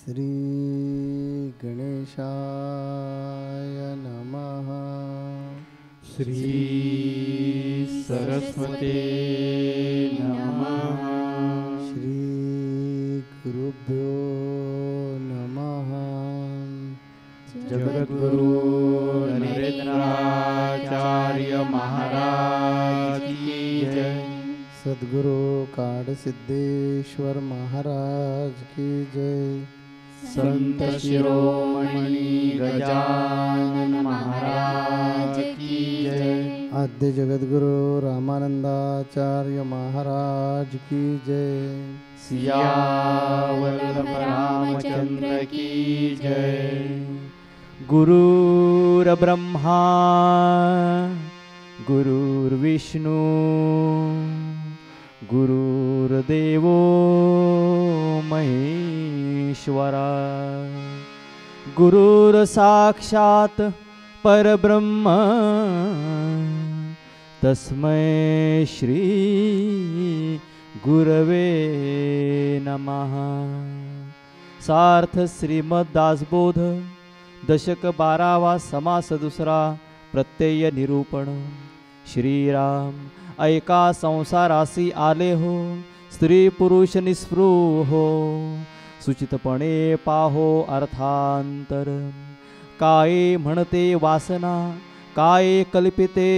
श्री गणेशाय नमः। श्री सरस्वते नमः। श्री गुरुभ्यो नमः। जगद्गुरु नरेंद्राचार्य महाराज की जय। सद्गुरु काडसिद्धेश्वर महाराज की जय। संत शिरोमणी गजानन महाराज की जय। आद्य जगद्गुरु रामानंदाचार्य महाराज की जय। सियावर रामचंद्र की जय। गुरुर्ब्रह्मा गुरुर्विष्णू गुरुर्देवो महेश्वरा। गुरुर्साक्षात् परब्रह्म तस्मै श्री गुरवे नमः। सार्थ श्रीमद दासबोध दशक 12वा समास दुसरा प्रत्यय निरूपण। श्रीराम ऐका संसारासी आले हो, स्त्री पुरुष निस्पृह हो, सुचितपणे पाहो अर्थांतर। काय म्हणते वासना, काय कल्पिते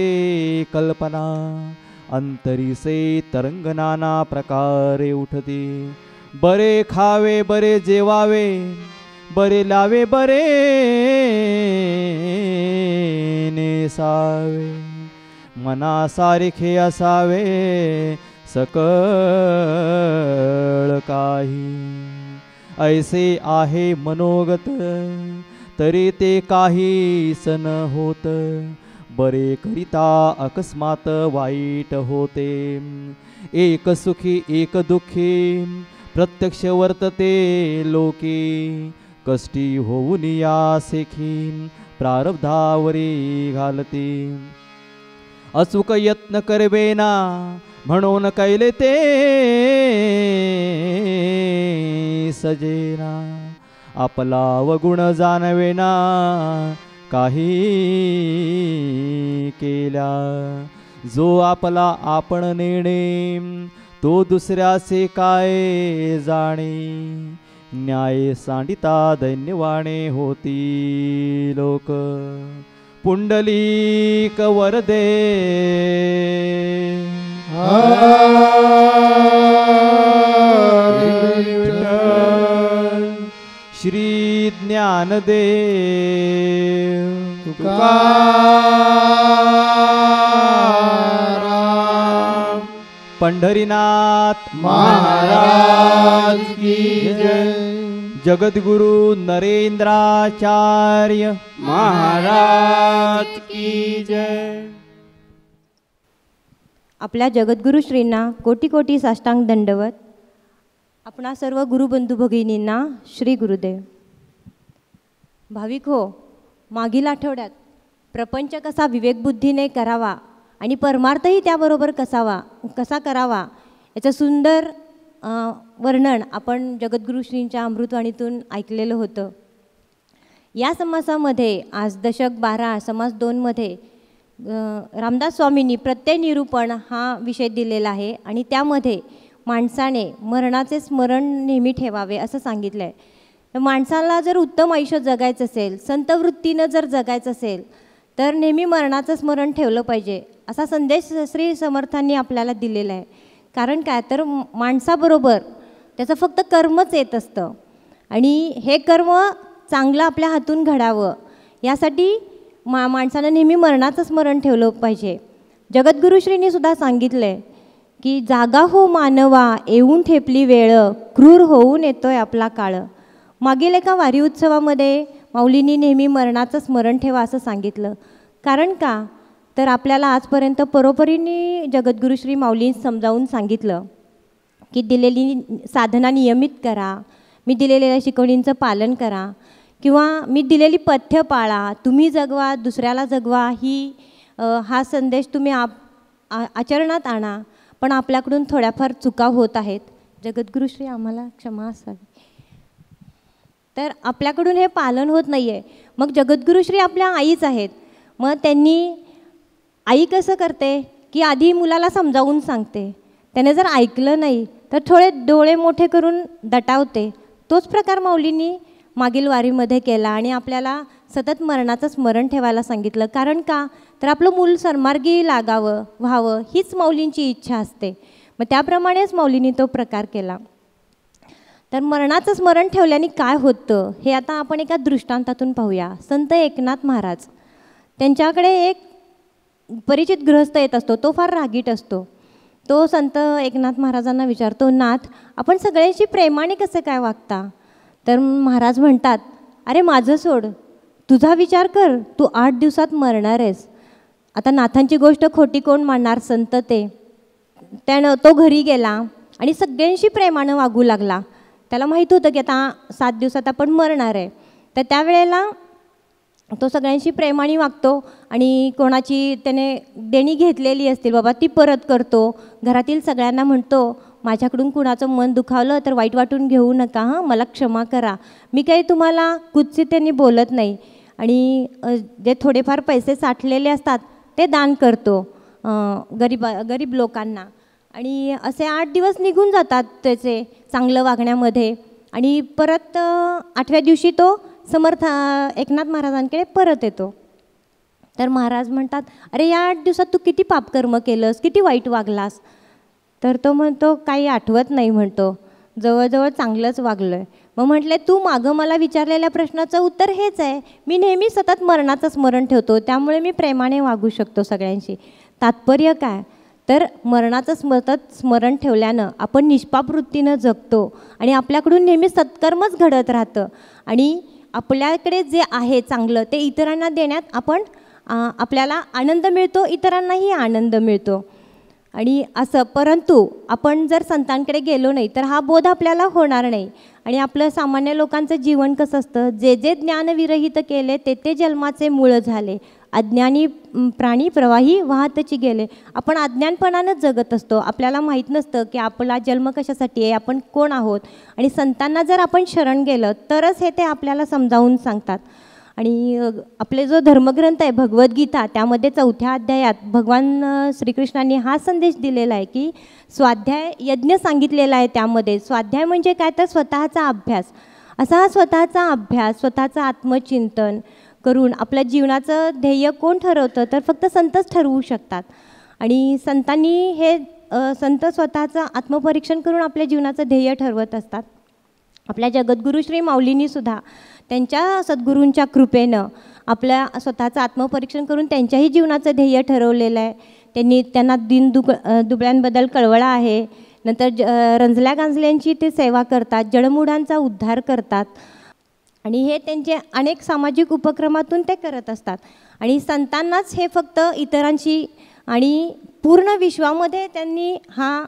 कल्पना, अंतरीसे तरंग नाना प्रकारे उठते। बरे खावे बरे जेवावे, बरे लावे बरे नेसावे, मनासारखे असावे सकळ काही। ऐसे आहे मनोगत तरी ते काही सन होत, बरे करिता अकस्मात वाईट होते। एक सुखी एक दुःखी प्रत्यक्ष वर्तते लोकी, कष्टी होऊन या सेखी प्रारब्धावरी घालते। अचूक यत्न करवेना म्हणून कैले ते सजेना। आपला अवगुण जाणवेना काही केल्या। जो आपला आपण नेणे तो दुसऱ्याचे काय जाणे। न्याय सांडिता दैन्यवाणे होती लोक। पुंडलीक वरदे हरी विठ्ठल। श्री ज्ञानदेव तुकाराम पंढरीनाथ महाराज की जय। जगद्गुरु नरेंद्राचार्य महाराज की जय। आपल्या जगद्गुरु श्रींना कोटी कोटी साष्टांग दंडवत। आपणा सर्व गुरुबंधू भगिनींना श्री गुरुदेव। भाविक हो, मागील आठवड्यात प्रपंच कसा विवेकबुद्धीने करावा आणि परमार्थही त्याबरोबर कसा करावा याचं सुंदर वर्णन आपण जगद्गुरु श्रींच्या अमृतवाणीतून ऐकलेलं होतं। या समासामध्ये आज दशक 12 समास 2 मध्ये रामदास स्वामींनी प्रत्यय निरूपण हा विषय दिलेला आहे आणि त्यामध्ये माणसाने मरणाचे स्मरण नेहमी ठेवावे असं सांगितलं आहे। तर माणसाला जर उत्तम आयुष्य जगायचं असेल, संतवृत्तीनं जर जगायचं असेल तर नेहमी मरणाचं स्मरण ठेवलं पाहिजे असा संदेश श्री समर्थांनी आपल्याला दिलेला आहे। कारण काय तर माणसाबरोबर त्याचं फक्त कर्मच येत असतं आणि हे कर्म चांगलं आपल्या हातून घडावं यासाठी माणसानं नेहमी मरणाचं स्मरण ठेवलं पाहिजे। जगद्गुरुश्रींनी सुद्धा सांगितलं आहे की जागा हो मानवा येऊन ठेपली वेळ, क्रूर होऊन येतोय आपला काळ। मागील एका वारी उत्सवामध्ये माऊलींनी नेहमी मरणाचं स्मरण ठेवा असं सांगितलं। कारण का तर आपल्याला आजपर्यंत परोपरीने जगद्गुरुश्री माऊलींनी समजावून सांगितलं की दिलेली साधना नियमित करा, मी दिलेल्या शिकवणींचं पालन करा किंवा मी दिलेली पथ्य पाळा, तुम्ही जगवा दुसऱ्याला जगवा हा संदेश तुम्ही आचरणात आणा। पण आपल्याकडून थोड्याफार चुका होत आहेत, जगद्गुरुश्री आम्हाला क्षमा असावी। तर आपल्याकडून हे पालन होत नाही आहे. मग जगद्गुरुश्री आपल्या आईच आहेत. मग त्यांनी आई कसं करते की आधी मुलाला समजावून सांगते, त्याने जर ऐकलं नाही तर थोडे डोळे मोठे करून दटावते. तोच प्रकार माऊलींनी मागील वारीमध्ये केला आणि आपल्याला सतत मरणाचं स्मरण ठेवायला सांगितलं. कारण का, तर आपलं मूल सन्मार्गी लागावं, व्हावं, हीच माऊलींची इच्छा असते. मग त्याप्रमाणेच माऊलींनी तो प्रकार केला. तर मरणाचं स्मरण ठेवल्याने काय होतं हे आता आपण एका दृष्टांतातून पाहूया. संत एकनाथ महाराज, त्यांच्याकडे एक परिचित गृहस्थ येत असतो, तो फार रागीट असतो. तो संत एकनाथ महाराजांना विचारतो, नाथ, आपण सगळ्यांशी प्रेमाने कसे काय वागता? तर महाराज म्हणतात, अरे माझं सोड, तुझा विचार कर, तू 8 दिवसात मरणार आहेस. आता नाथांची गोष्ट खोटी कोण मानणार, संत ते. त्यानं तो घरी गेला आणि सगळ्यांशी प्रेमानं वागू लागला. त्याला माहीत होतं की आता 7 दिवसात आपण मरणार आहे. तर त्यावेळेला तो सगळ्यांशी प्रेमाने वागतो आणि कोणाची त्याने देणी घेतलेली असतील बाबा ती परत करतो. घरातील सगळ्यांना म्हणतो, माझ्याकडून कुणाचं मन दुखावलं तर वाईट वाटून घेऊ नका, हां, मला क्षमा करा, मी काही तुम्हाला कुत्सित त्यांनी बोलत नाही. आणि जे थोडेफार पैसे साठलेले असतात ते दान करतो गरीब लोकांना. आणि असे 8 दिवस निघून जातात त्याचे चांगलं वागण्यामध्ये. आणि परत 8व्या दिवशी तो समर्थ एकनाथ महाराजांकडे परत येतो. तर महाराज म्हणतात, अरे या 8 दिवसात तू किती पापकर्म केलंस, किती वाईट वागलास? तर तो म्हणतो, काही आठवत नाही, म्हणतो, जवळजवळ चांगलंच वागलो आहे. मग म्हटले, तू मागं मला विचारलेल्या प्रश्नाचं उत्तर हेच आहे, मी नेहमी सतत मरणाचं स्मरण ठेवतो, त्यामुळे मी प्रेमाने वागू शकतो सगळ्यांशी. तात्पर्य काय, तर मरणाचं सतत स्मरण ठेवल्यानं आपण निष्पाप वृत्तीनं जगतो आणि आपल्याकडून नेहमी सत्कर्मच घडत राहतं. आणि आपल्याकडे जे आहे चांगलं ते इतरांना देण्यात आपल्याला आनंद मिळतो, इतरांनाही आनंद मिळतो. आणि असं, परंतु आपण जर संतांकडे गेलो नाही तर हा बोध आपल्याला होणार नाही. आणि आपलं सामान्य लोकांचं जीवन कसं असतं, जे जे ज्ञानविरहित केले ते ते जन्माचे मूळ झाले, अज्ञानी प्राणी प्रवाही वाहतची गेले. आपण अज्ञानपणानंच जगत असतो, आपल्याला माहीत नसतं की आपला जन्म कशासाठी आहे, आपण कोण आहोत. आणि संतांना जर आपण शरण गेलं तरच हे ते आपल्याला समजावून सांगतात. आणि आपले जो धर्मग्रंथ आहे भगवद्गीता, त्यामध्ये 4थ्या अध्यायात भगवान श्रीकृष्णांनी हा संदेश दिलेला आहे की स्वाध्याय यज्ञ सांगितलेला आहे. त्यामध्ये स्वाध्याय म्हणजे काय, तर स्वतःचा अभ्यास. असा हा स्वतःचा अभ्यास, स्वतःचं आत्मचिंतन करून आपल्या जीवनाचं ध्येय कोण ठरवतं, तर फक्त संतच ठरवू शकतात. आणि संतांनी हे संत स्वतःचं आत्मपरीक्षण करून आपल्या जीवनाचं ध्येय ठरवत असतात. आपल्या जगद्गुरू श्री माऊलींनी सुद्धा त्यांच्या सद्गुरूंच्या कृपेनं आपल्या स्वतःचं आत्मपरीक्षण करून त्यांच्याही जीवनाचं ध्येय ठरवलेलं आहे. त्यांना दुबळ्यांबद्दल कळवळा आहे. नंतर रंजल्या गांजल्यांची ते सेवा करतात, जडमुडांचा उद्धार करतात. आणि हे त्यांचे अनेक सामाजिक उपक्रमातून ते करत असतात. आणि संतांनाच हे फक्त इतरांशी आणि पूर्ण विश्वामध्ये त्यांनी हा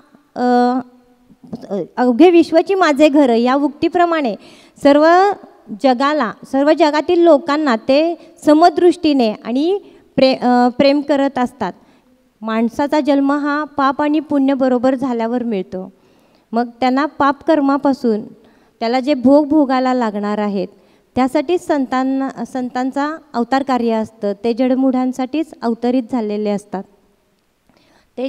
अवघे विश्वाची माझे घर या उक्तीप्रमाणे सर्व जगातील लोकांना ते समदृष्टीने आणि प्रेम करत असतात. माणसाचा जन्म हा पाप आणि पुण्य बरोबर झाल्यावर मिळतो. मग त्यांना पापकर्मापासून त्याला जे भोगायला लागणार आहेत त्यासाठी संतांचा अवतार कार्य असतं. ते जडमुडांसाठीच अवतरित झालेले असतात. ते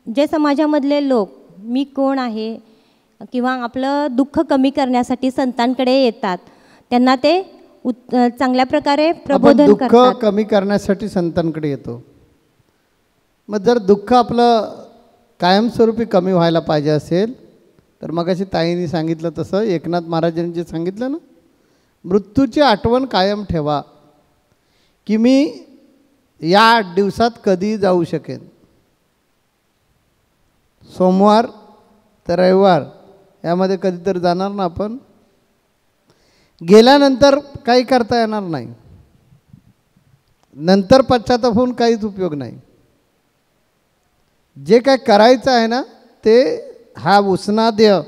जे समाजामधले लोक मी कोण आहे किंवा आपलं दुःख कमी करण्यासाठी संतांकडे येतात, त्यांना ते चांगल्या प्रकारे प्रबोधन करतात. दुःख कमी करण्यासाठी संतांकडे येतो. मग जर दुःख आपलं कायमस्वरूपी कमी व्हायला पाहिजे असेल तर मगाशी ताईंनी सांगितलं तसं एकनाथ महाराजांनी जे सांगितलं ना, मृत्यूची आठवण कायम ठेवा की मी या 8 दिवसात कधी जाऊ शकेन. सोमवार तर रविवार यामध्ये कधीतरी जाणार ना आपण. गेल्यानंतर काही करता येणार नाही, नंतर पश्चाताप होऊन काहीच उपयोग नाही. जे काय करायचं आहे ना ते हा उसनादेह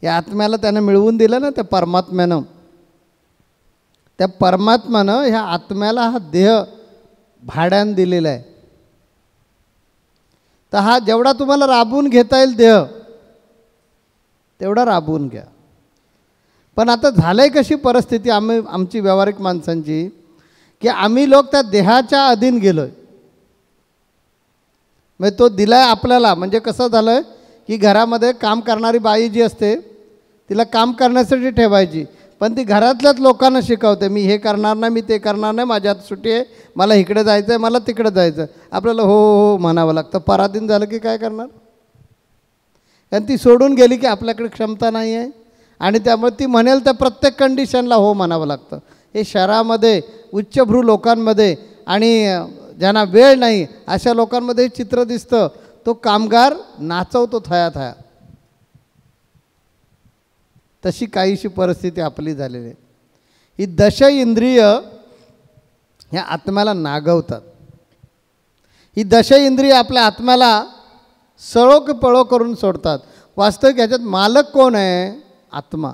या आत्म्याला त्यानं मिळवून दिलं ना, त्या परमात्म्यानं. त्या परमात्म्यानं ह्या आत्म्याला हा देह भाड्यानं दिलेला आहे. तर हा जेवढा तुम्हाला राबवून घेता येईल देह तेवढा राबवून घ्या. पण आता झालं आहे कशी परिस्थिती आमची व्यावहारिक माणसांची, की आम्ही लोक त्या देहाच्या अधीन गेलो आहे. म्हणजे तो दिला आहे आपल्याला. म्हणजे कसं झालं आहे की घरामध्ये काम करणारी बाई जी असते तिला काम करण्यासाठी ठेवायची, पण ती घरातल्याच लोकांना शिकवते, मी हे करणार नाही, मी ते करणार नाही, माझ्या हात सुट्टी आहे, मला इकडे जायचं आहे, मला तिकडे जायचं आहे. आपल्याला हो हो म्हणावं लागतं. पराधीन झालं की काय करणार? आणि ती सोडून गेली की आपल्याकडे क्षमता नाही आहे, आणि त्यामुळे ती म्हणेल त्या प्रत्येक कंडिशनला हो म्हणावं लागतं. हे शहरामध्ये उच्चभ्रू लोकांमध्ये आणि ज्यांना वेळ नाही अशा लोकांमध्ये चित्र दिसतं. तो कामगार नाचवतो थया थया. तशी काहीशी परिस्थिती आपली झालेली आहे. ही दश इंद्रिय ह्या आत्म्याला नागवतात. ही दश इंद्रिय आपल्या आत्म्याला सळो की पळो करून सोडतात. वास्तविक ह्याच्यात मालक कोण आहे? आत्मा.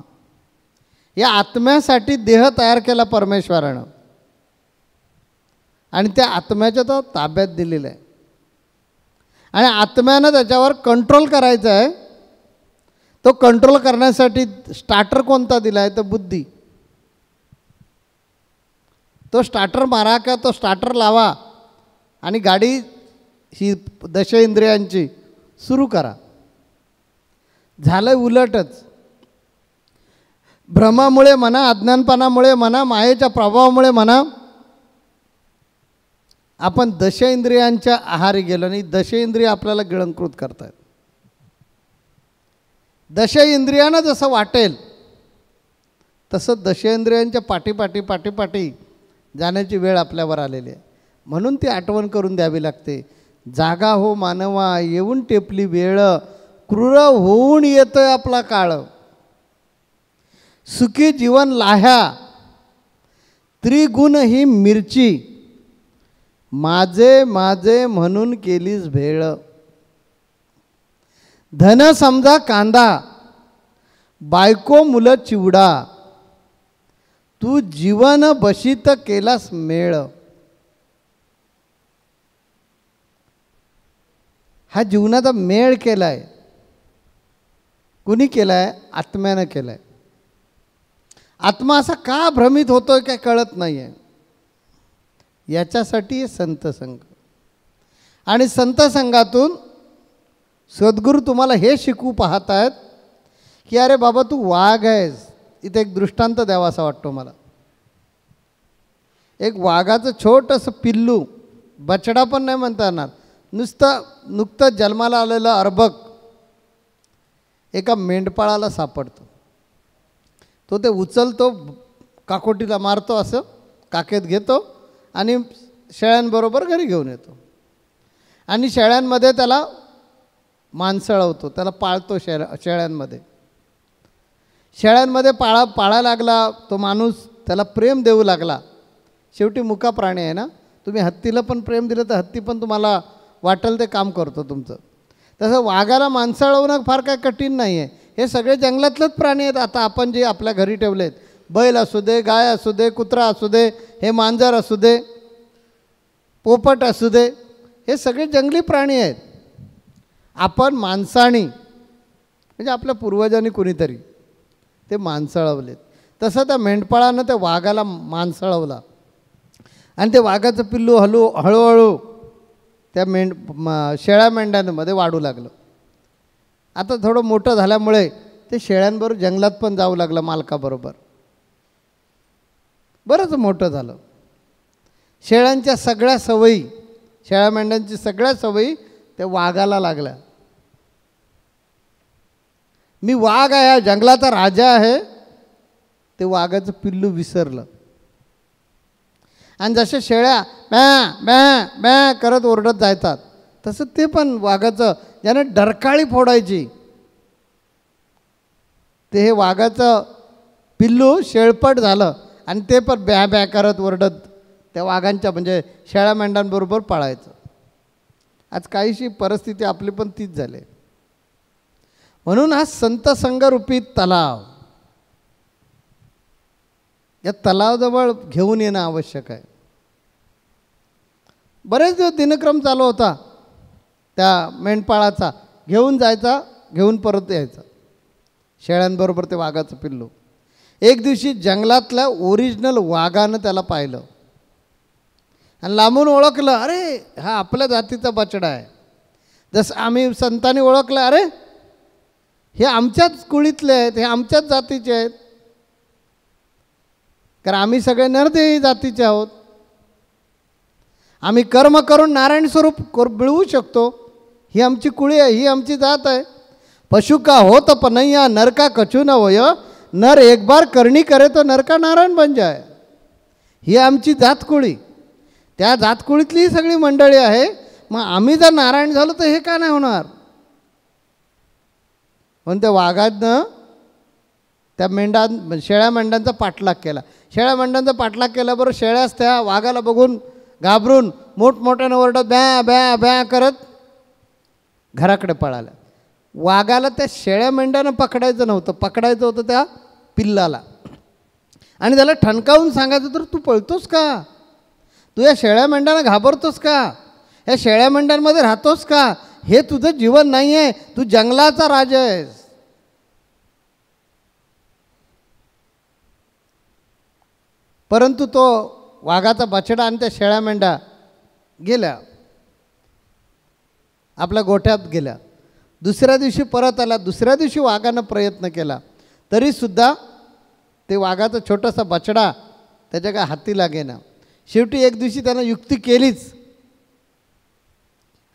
या आत्म्यासाठी देह तयार केला परमेश्वरानं, आणि त्या आत्म्याच्या तो ताब्यात दिलेला आहे, आणि आत्म्यानं त्याच्यावर कंट्रोल करायचा आहे. तो कंट्रोल करण्यासाठी स्टार्टर कोणता दिला आहे? तर बुद्धी. तो स्टार्टर मारा का तो स्टार्टर लावा आणि गाडी ही दश इंद्रियांची सुरू करा. झालं उलटच. भ्रमामुळे म्हणा, अज्ञानपणामुळे म्हणा, मायेच्या प्रभावामुळे म्हणा, आपण दश इंद्रियांच्या आहारी गेलो आणि दश इंद्रिय आपल्याला गिळंकृत करतात. दश इंद्रियांना जसं वाटेल तसं दश इंद्रियांच्या पाठी जाण्याची वेळ आपल्यावर आलेली आहे. म्हणून ती आठवण करून द्यावी लागते. जागा हो मानवा येऊन टेपली वेळ, क्रूर होऊन येतोय आपला काळ. सुखी जीवन लाह्या त्रिगुण ही मिरची, माझे माझे म्हणून केलीस भेळ. धन समजा कांदा, बायको मुलं चिवडा, तू जीवन बशीत केलास मेळ. हा जीवनाचा मेळ केलाय. कुणी केलाय? आत्म्यानं केलाय. आत्मा असा का भ्रमित होतोय काय कळत नाही आहे. याच्यासाठी संत संघ, आणि संत संघातून सद्गुरू तुम्हाला हे शिकवू पाहत आहेत की अरे बाबा तू वाघ आहेस. इथे एक दृष्टांत द्यावा असा वाटतो मला. एक वाघाचं छोटंसं पिल्लू, बछडा पण नाही म्हणता येणार, नुकतं जन्माला आलेलं अर्भक एका मेंढपाळाला सापडतो. तो ते उचलतो, काकोटीला मारतो, असं काकेत घेतो आणि शेळ्यांबरोबर घरी घेऊन येतो, आणि शेळ्यांमध्ये त्याला माणसळवतो, त्याला पाळतो. शेळ्यांमध्ये पाळायला लागला तो माणूस, त्याला प्रेम देऊ लागला. शेवटी मुका प्राणी आहे ना. तुम्ही हत्तीला पण प्रेम दिलं तर हत्ती पण तुम्हाला वाटेल ते काम करतो तुमचं. तसं वाघाला माणसाळवणं फार काय कठीण नाही आहे. हे सगळे जंगलातलेच प्राणी आहेत. आता आपण जे आपल्या घरी ठेवलेत, बैल असू दे, गाय असू दे, कुत्रा असू दे, हे मांजर असू दे, पोपट असू दे, हे सगळे जंगली प्राणी आहेत. आपण माणसाणी म्हणजे आपल्या पूर्वजांनी कुणीतरी ते माणसळवलेत. तसं त्या मेंढपाळानं त्या वाघाला माणसळवला, आणि ते वाघाचं पिल्लू हळूहळू त्या शेळ्या मेंढ्यांमध्ये वाढू लागलं. आता थोडं मोठं झाल्यामुळे ते शेळ्यांबरोबर जंगलात पण जाऊ लागलं मालकाबरोबर. बरंच मोठं झालं. शेळ्यांच्या सगळ्या सवयी, शेळ्या मेंढ्यांची सगळ्या सवयी त्या वाघाला लागल्या. मी वाघ आहे, हा जंगलाचा राजा आहे, ते वाघाचं पिल्लू विसरलं. आणि जसे शेळ्या बॅ बॅ बॅ करत ओरडत जायतात, तसं ते पण वाघाचं, ज्याने डरकाळी फोडायची, ते हे वाघाचं पिल्लू शेळपट झालं, आणि ते पण ब्या ब्या करत ओरडत त्या वाघांच्या म्हणजे शेळ्या मेंढ्यांबरोबर पाळायचं. आज काहीशी परिस्थिती आपली पण तीच झाली. म्हणून हा संत संघरूपी तलाव, या तलावाजवळ घेऊन येणं आवश्यक आहे. बरेच दिवस दिनक्रम चालू होता त्या मेंढपाळाचा, घेऊन जायचा, घेऊन परत यायचा शेळ्यांबरोबर ते वाघाचं पिल्लू. एक दिवशी जंगलातल्या ओरिजिनल वाघानं त्याला पाहिलं आणि लांबून ओळखलं, अरे हा आपल्या जातीचा बछडा आहे. जसं आम्ही संतांनी ओळखलं, अरे हे आमच्याच कुळीतले आहेत, हे आमच्याच जातीचे आहेत, कारण आम्ही सगळे नरदेही जातीचे आहोत. आम्ही कर्म करून नारायण स्वरूप मिळवू शकतो. ही आमची कुळी आहे, ही आमची जात आहे. पशु का होत पनैया नर का कछु न वय, नर एक बार करणी करे तो नर का नारायण बन जाय. ही आमची जातकुळी, त्या जातकुळीतली ही सगळी मंडळी आहे. मग आम्ही जर नारायण झालो तर हे का नाही होणार. म्हणून त्या वाघानं त्या शेळ्या मेंढ्यांचा पाठलाग केला. शेळ्या मेंढ्यांचा पाठलाग केल्याबरोबर शेळ्याच त्या वाघाला बघून घाबरून मोठमोठ्यानं ओरडत ब्या ब्या ब्या करत घराकडे पळाल्या. वाघाला त्या शेळ्या मेंढ्यानं पकडायचं नव्हतं, पकडायचं होतं त्या पिल्लाला. आणि त्याला ठणकावून सांगायचं, तर तू पळतोस का, तू या शेळ्या मेंढ्यांना घाबरतोस का, या शेळ्या मेंढ्यांमध्ये राहतोस का, हे तुझं जीवन नाही आहे, तू जंगलाचा राजा आहेस. परंतु तो वाघाचा बछडा आणि त्या शेळ्या मेंढ्या गेल्या, आपल्या गोठ्यात गेल्या. दुसऱ्या दिवशी परत आला. दुसऱ्या दिवशी वाघानं प्रयत्न केला, तरीसुद्धा ते वाघाचा छोटासा बछडा त्याच्या काय हाती लागेना. शेवटी एक दिवशी त्यानं युक्ती केलीच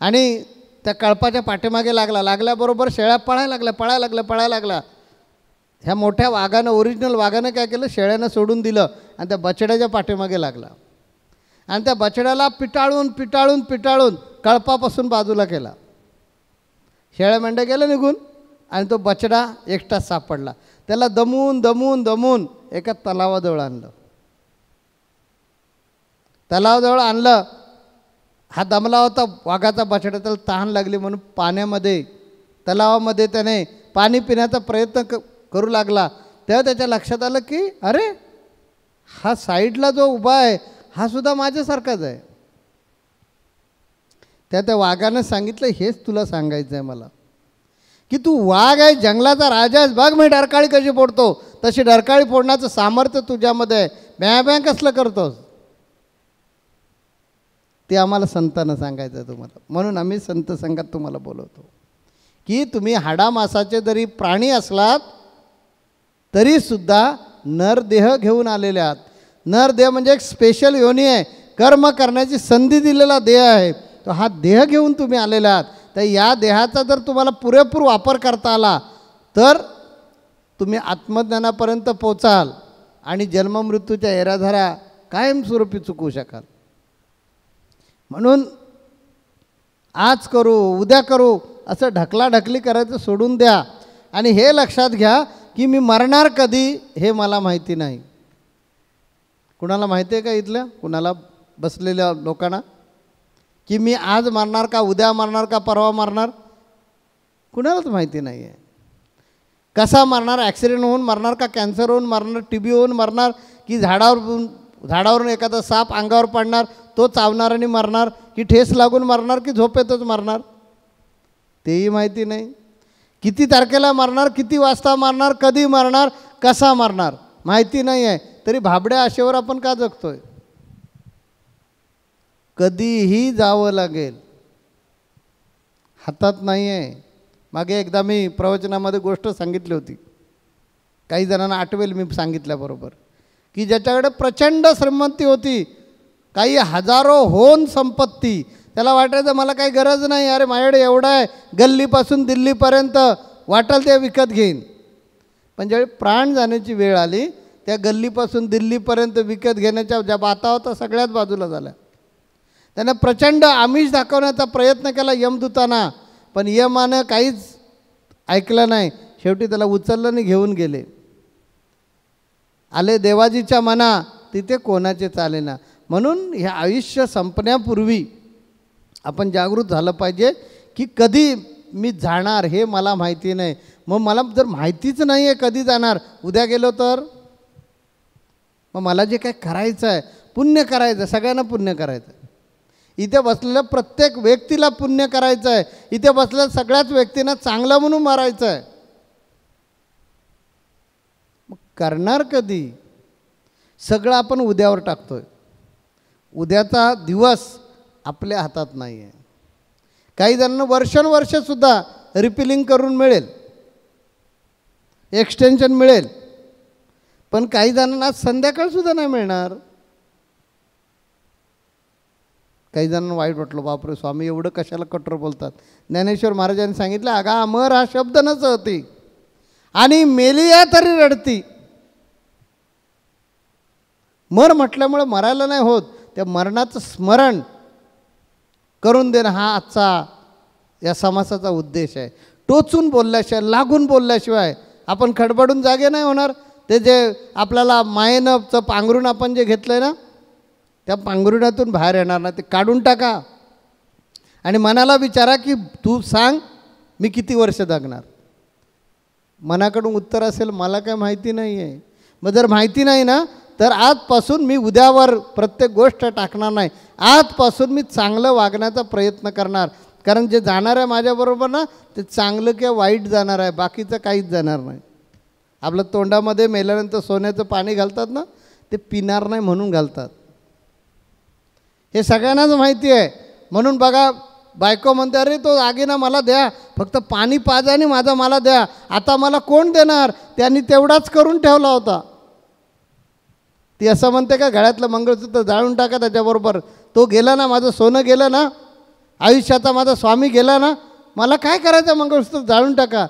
आणि त्या कळपाच्या पाठीमागे लागल्याबरोबर शेळ्या पळायला लागल्या. ह्या मोठ्या वाघानं, ओरिजिनल वाघानं काय केलं, शेळ्यानं सोडून दिलं आणि त्या बछड्याच्या पाठीमागे लागला आणि त्या बछड्याला पिटाळून कळपापासून बाजूला केला. शेळ्या मेंढ्या गेल्या निघून आणि तो बछडा एकटाच सापडला. त्याला दमून एका तलावाजवळ आणलं. हा दमला होता वाघाचा बछडा, त्याला तहान लागली म्हणून पाण्यामध्ये, तलावामध्ये त्याने पाणी पिण्याचा प्रयत्न करू लागला. तेव्हा त्याच्या लक्षात आलं की अरे हा साईडला जो उभा आहे हा सुद्धा माझ्यासारखाच आहे. त्या वाघानं सांगितलं, हेच तुला सांगायचं आहे मला, की तू वाघ आहे, जंगलाचा राजा आहेस. बघ मी डरकाळी कशी फोडतो, तशी डरकाळी फोडण्याचं सामर्थ्य तुझ्यामध्ये आहे. ब्या कसलं करतोस. ते आम्हाला संतांना सांगायचं आहे तुम्हाला. म्हणून आम्ही संत संघात तुम्हाला बोलवतो की तुम्ही हाडामासाचे जरी प्राणी असलात तरीसुद्धा नरदेह घेऊन आलेले आहात. नरदेह म्हणजे एक स्पेशल योनी आहे, कर्म करण्याची संधी दिलेला देह आहे. तो हा देह घेऊन तुम्ही आलेले आहात. तर या देहाचा जर तुम्हाला पुरेपूर वापर करता आला तर तुम्ही आत्मज्ञानापर्यंत पोचाल आणि जन्ममृत्यूच्या एराझाऱ्या कायमस्वरूपी चुकवू शकाल. म्हणून आज करू उद्या करू असं ढकलाढकली करायचं सोडून द्या आणि हे लक्षात घ्या की मी मरणार कधी हे मला माहिती नाही. कुणाला माहिती आहे का इथल्या कुणाला बसलेल्या लोकांना की मी आज मरणार का, उद्या मरणार का, परवा मरणार? कुणालाच माहिती नाही आहे. कसा मरणार, ॲक्सिडेंट होऊन मरणार का, कॅन्सर होऊन मरणार, TB होऊन मरणार की झाडावरून एखादा साप अंगावर पडणार तो चावणार आणि मरणार, की ठेस लागून मरणार की झोपेतच मरणार, तेही माहिती नाही. किती तारखेला मरणार, किती वाजता मरणार, कधी मरणार, कसा मरणार माहिती नाही आहे. तरी भाबड्या आशेवर आपण का जगतोय? कधीही जावं लागेल, हातात नाही आहे. मागे एकदा मी प्रवचनामध्ये गोष्ट सांगितली होती, काही जणांना आठवेल मी सांगितल्याबरोबर, की ज्याच्याकडे प्रचंड श्रीमंती होती, काही हजारो होन संपत्ती, त्याला वाटायचं मला काही गरज नाही, अरे माझ्याकडे एवढं आहे, गल्लीपासून दिल्लीपर्यंत वाटेल ते विकत घेईन. पण ज्यावेळी प्राण जाण्याची वेळ आली त्या गल्लीपासून दिल्लीपर्यंत विकत घेण्याच्या ज्या बाता होता सगळ्याच बाजूला झाल्या. त्यानं प्रचंड आमिष दाखवण्याचा प्रयत्न केला यमदूतांना, पण यमानं काहीच ऐकलं नाही. शेवटी त्याला उचललं आणि घेऊन गेले. आले देवाजीच्या मना, तिथे कोणाचे चालेना. म्हणून हे आयुष्य संपण्यापूर्वी आपण जागृत झालं पाहिजे की कधी मी जाणार हे मला माहिती नाही. मग मला जर माहितीच नाही आहे कधी जाणार, उद्या गेलो तर मग मला जे काय करायचं आहे, पुण्य करायचं, सगळ्यांना पुण्य करायचं. इथे बसलेल्या प्रत्येक व्यक्तीला पुण्य करायचं आहे. इथे बसलेल्या सगळ्याच व्यक्तींना चांगलं म्हणून मारायचं आहे. मग करणार कधी? सगळं आपण उद्यावर टाकतोय. उद्याचा दिवस आपल्या हातात नाही आहे. काही जणांना वर्षानुवर्षसुद्धा रिपिलिंग करून मिळेल, एक्सटेन्शन मिळेल, पण काही जणांना संध्याकाळसुद्धा नाही मिळणार. काही जणांना वाईट वाटलं, बापरे स्वामी एवढं कशाला कठोर बोलतात. ज्ञानेश्वर महाराजांनी सांगितलं, अगा अमर हा शब्द नच होती आणि मेलिया तरी रडती. मर म्हटल्यामुळे मरायला नाही होत, त्या मरणाचं स्मरण करून देणं हा आजचा या समासाचा उद्देश आहे. टोचून बोलल्याशिवाय, लागून बोलल्याशिवाय आपण खडबडून जागे नाही होणार. ते जे आपल्याला मायेनं पांघरून आपण जे घेतलं आहे ना, त्या पांघरुणातून बाहेर येणार ना, ते काढून टाका आणि मनाला विचारा की तू सांग मी किती वर्ष जगणार. मनाकडून उत्तर असेल मला काय माहिती नाही आहे. मग जर माहिती नाही ना, तर आजपासून मी उद्यावर प्रत्येक गोष्ट टाकणार नाही. आजपासून मी चांगलं वागण्याचा प्रयत्न करणार. कारण जे जाणार आहे माझ्याबरोबर ना, ते चांगलं किंवा वाईट जाणार आहे, बाकीचं काहीच जाणार नाही. आपलं तोंडामध्ये मेल्यानंतर सोन्याचं पाणी घालतात ना, ते पिणार नाही म्हणून घालतात. हे सगळ्यांनाच माहिती आहे. म्हणून बघा, बायको म्हणते अरे तो आगीना मला द्या, फक्त पाणी पाजा आणि माझा मला द्या. आता मला कोण देणार? त्यांनी तेवढाच करून ठेवला होता. ती असं म्हणते का गळ्यातलं मंगळसूत्र जाळून टाका त्याच्याबरोबर. तो गेला ना, माझं सोनं गेलं ना, आयुष्याचा माझा स्वामी गेला ना, मला काय करायचं? मंगळसूत्र जाळून टाका.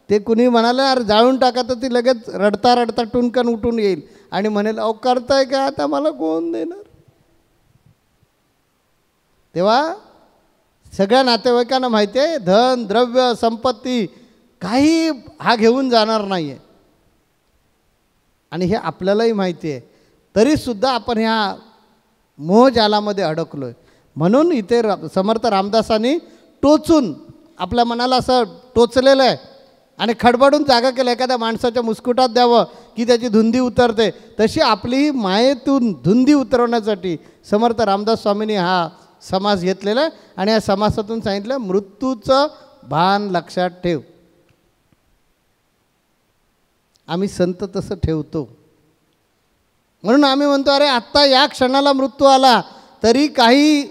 ते कुणी म्हणाले अरे जाळून टाका, तर ती लगेच रडता रडता टुनकन उठून येईल आणि म्हणेल अहो करताय का, आता मला कोण देणार? तेव्हा सगळ्या नातेवाईकांना माहिती आहे धन द्रव्य संपत्ती काही हा घेऊन जाणार नाही आहे आणि हे आपल्यालाही माहिती आहे. तरीसुद्धा आपण ह्या मोहजालामध्ये अडकलो आहे. म्हणून इथे समर्थ रामदासांनी टोचून आपल्या मनाला असं टोचलेलं आहे आणि खडबडून जागा केलं. एखाद्या माणसाच्या मुस्कुटात द्यावं की त्याची धुंदी उतरते, तशी आपली मायेतून धुंदी उतरवण्यासाठी समर्थ रामदास स्वामींनी हा समास घेतलेला आहे. आणि या समासातून सांगितलं मृत्यूचं भान लक्षात ठेव. आम्ही संत तसं ठेवतो. म्हणून आम्ही म्हणतो अरे आत्ता या क्षणाला मृत्यू आला तरी काही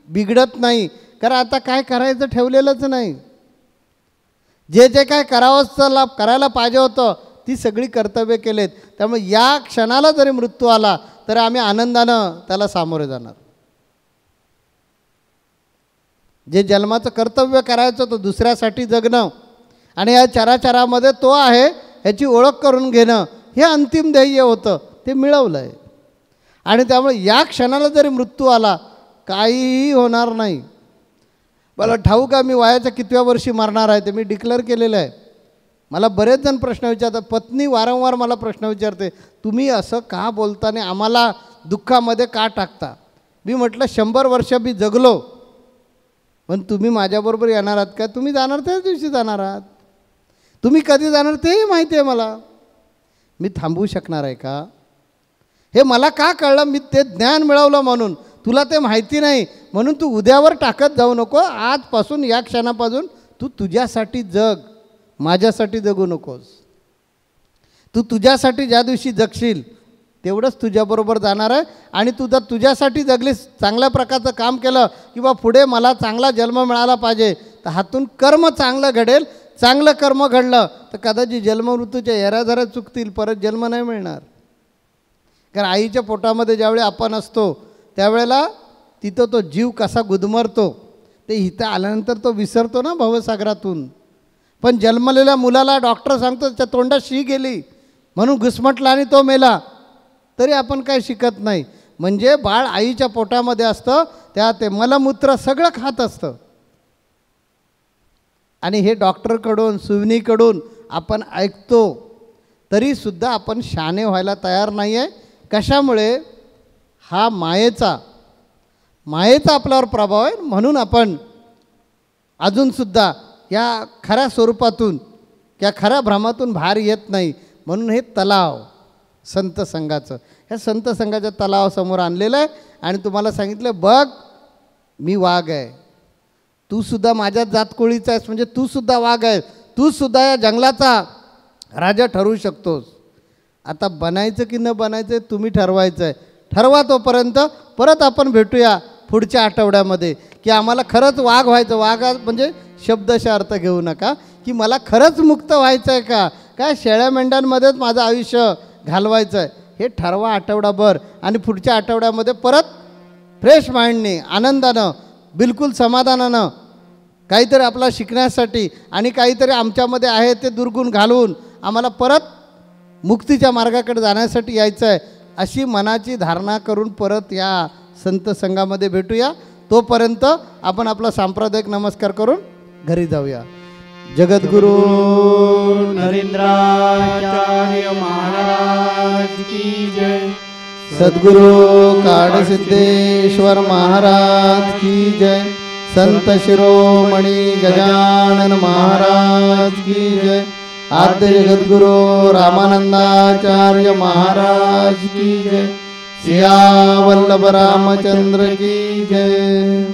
बिघडत नाही, कारण आता काय करायचं ठेवलेलंच नाही. जे जे काय करायला पाहिजे होतं ती सगळी कर्तव्य केलेत. त्यामुळे या क्षणाला जरी मृत्यू आला तर आम्ही आनंदानं त्याला सामोरे जाणार. जे जन्माचं कर्तव्य करायचं तो दुसऱ्यासाठी जगणं आणि या चराचरामध्ये तो आहे ह्याची ओळख करून घेणं हे अंतिम ध्येय होतं. ते मिळवलं आहे आणि त्यामुळे या क्षणाला जरी मृत्यू आला काहीही होणार नाही. मला ठाऊक आहे मी वयाच्या कितव्या वर्षी मरणार आहे ते मी डिक्लेअर केलेलं आहे. मला बरेच जण प्रश्न विचारतात. पत्नी वारंवार मला प्रश्न विचारते, तुम्ही असं का बोलताना आम्हाला दुःखामध्ये का टाकता? मी म्हटलं 100 वर्ष मी जगलो, पण तुम्ही माझ्याबरोबर येणार आहात का? तुम्ही जाणार त्याच दिवशी जाणार आहात. तुम्ही कधी जाणार तेही माहिती आहे मला. मी थांबवू शकणार आहे का? हे मला का कळलं? मी ते ज्ञान मिळवलं म्हणून. तुला ते माहिती नाही म्हणून तू उद्यावर टाकत जाऊ नको. आजपासून या क्षणापासून तू तुझ्यासाठी जग, माझ्यासाठी जगू नकोस. तू तुझ्यासाठी ज्या दिवशी जगशील तेवढंच तुझ्याबरोबर जाणार आहे. आणि तू जर तुझ्यासाठी जगलीस, चांगल्या प्रकारचं काम केलं किंवा पुढे मला चांगला जन्म मिळाला पाहिजे, तर हातून कर्म चांगलं घडेल. चांगलं कर्म घडलं तर कदाचित जन्ममृत्यूच्या येऱ्याझऱ्या चुकतील, परत जन्म नाही मिळणार. कारण आईच्या पोटामध्ये ज्यावेळी आपण असतो त्यावेळेला तिथं तो जीव कसा गुदमरतो ते इथं आल्यानंतर तो विसरतो ना भवसागरातून. पण जन्मलेल्या मुलाला डॉक्टर सांगतो त्याच्या तोंडात शी गेली म्हणून घुसमटला आणि तो मेला, तरी आपण काय शिकत नाही. म्हणजे बाळ आईच्या पोटामध्ये असतं, त्या ते मलमूत्र सगळं खात असतं आणि हे डॉक्टरकडून सुविणीकडून आपण ऐकतो तरीसुद्धा आपण शहाणे व्हायला तयार नाही आहे. कशामुळे? हा मायेचा आपल्यावर प्रभाव आहे. म्हणून आपण अजूनसुद्धा या खऱ्या स्वरूपातून या खऱ्या भ्रमातून बाहेर येत नाही. म्हणून हे तलाव संत संघाचं, ह्या संत संघाच्या तलावासमोर आणलेलं आहे आणि तुम्हाला सांगितलं बघ मी वाघ आहे, तूसुद्धा माझ्या जातकुळीचा आहेस, म्हणजे तूसुद्धा वाघ आहेस, तूसुद्धा या जंगलाचा राजा ठरू शकतोस. आता बनायचं की न बनायचं तुम्ही ठरवायचं आहे. ठरवा तोपर्यंत. परत आपण भेटूया पुढच्या आठवड्यामध्ये की आम्हाला खरंच वाघ व्हायचं. वाघ म्हणजे शब्दशः अर्थ घेऊ नका की मला खरंच मुक्त व्हायचं आहे का, काय शेळ्या मेंढ्यांमध्येच माझं आयुष्य घालवायचं आहे, हे ठरवा आठवडाभर. आणि पुढच्या आठवड्यामध्ये परत फ्रेश माइंडने, आनंदानं, बिलकुल समाधानानं काहीतरी आपला शिकण्यासाठी आणि काहीतरी आमच्यामध्ये आहे ते दुर्गुण घालवून आम्हाला परत मुक्तीच्या मार्गाकडे जाण्यासाठी यायचं आहे, अशी मनाची धारणा करून परत या संत संघामध्ये भेटूया. तोपर्यंत आपण आपला सांप्रदायिक नमस्कार करून घरी जाऊया. जगद्गुरु नरेंद्राचार्य महाराज की जय. सद्गुरु काडसिद्धेश्वर महाराज की जय. संत शिरोमणी गजानन महाराज की जय. आद्य जगद्गुरु रामानंदाचार्य महाराज की जय. सिया वल्लभ रामचंद्र की जय.